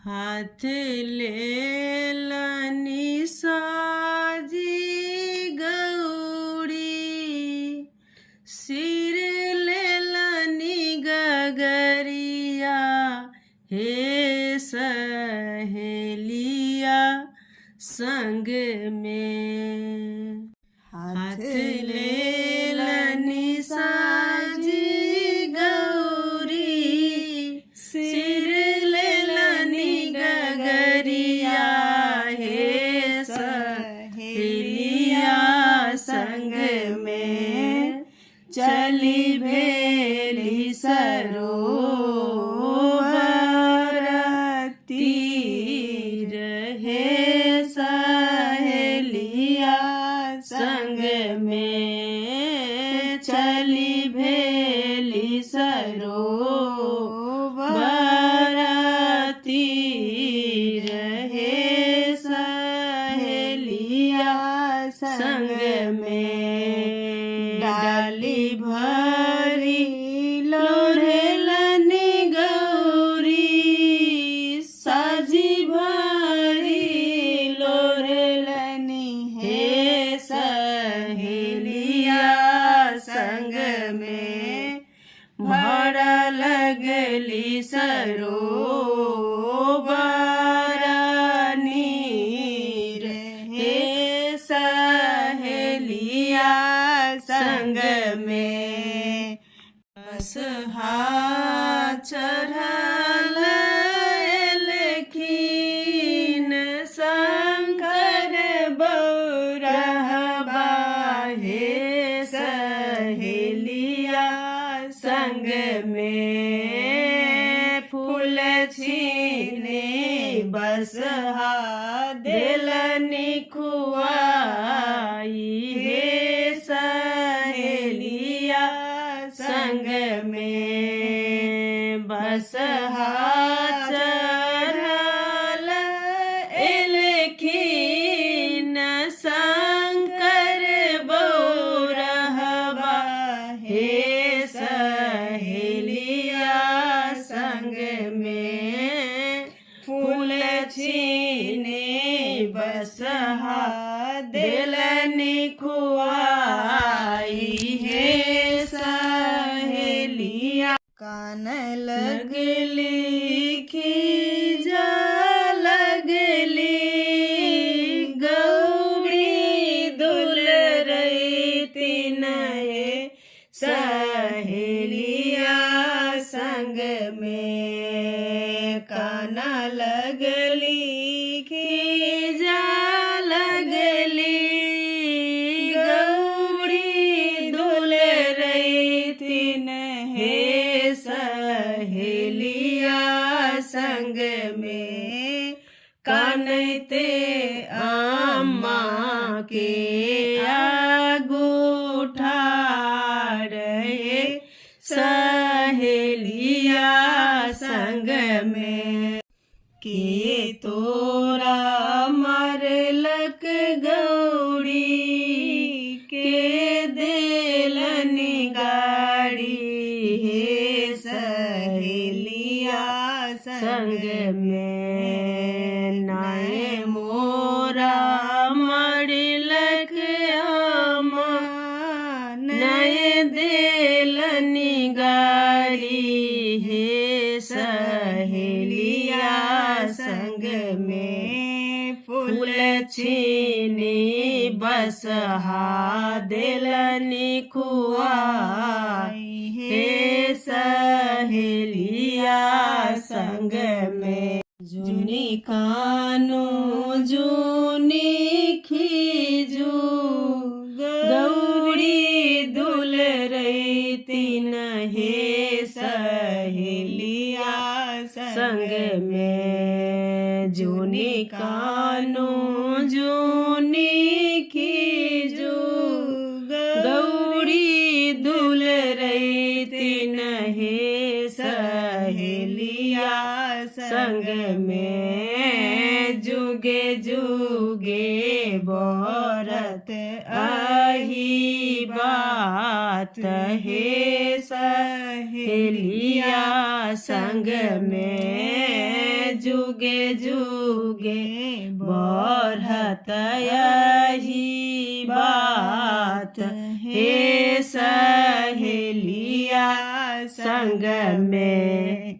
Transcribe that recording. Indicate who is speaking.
Speaker 1: हाथ लेलनी साजी गौरी, सिर लेलनी गगरिया, हे सहेलिया संग में। हाथ लेलनी साजी गौरी, सिर लेलनी गगरिया, हे सहेलिया संग में। चली भेली सरोवर तीर, हे सहेलिया संग में। चली भेली सरोवर तीर, हे सहेलिया संग में। डाली भरी लोढ़ेलनी गौरी, साजी भरी लोढ़ेलनी, हे सहेलिया संग में। भरा लगली सरोवर नीर, हे सहेलिया संग में। बसहा चढ़ल एलखिन शंकर बौरहबा, हे सहेलिया संग में। फूल छीने बसहा देलनी खुआई, हे सहेलिया संग में। बसहा चढ़ल एलखिन शंकर बौरहबा, हे सहेलिया संग में। फूल छीने बसहा देलनी खुआई, हे सहेलिया। कान लगली खीजा लगली गौरी, दुल रही तीन, हे सहेलिया संग में। काना लगली खीजा लगली गौरी, दुल रही तीन, हे सहेलिया संग में। कानते अम्मा के आगूठा रहे, सहेलिया संग में। के तोरा मरलक गौरी, के देलनी गाड़ी, हे सहेलिया संग में। नाय मोरा मरलक अम्मा, नय देलनी गाड़ी, हे सहेलिया संग में। फूल छीनी बसहा देलनी खुआई, हे सहेलिया संग में। जुनी कानू जुनी खीजू गौरी, दुल रही तीन, हे सहेलिया संग में। जुनी कानू जुनी खीजू गौरी, दुल रही तीन, हे सहेलिया संग में। जुगे जुगे बरत आही बात, हे सहेलिया संग में। जुगे जुगे बढ़त यही बात हे सहेलिया संग में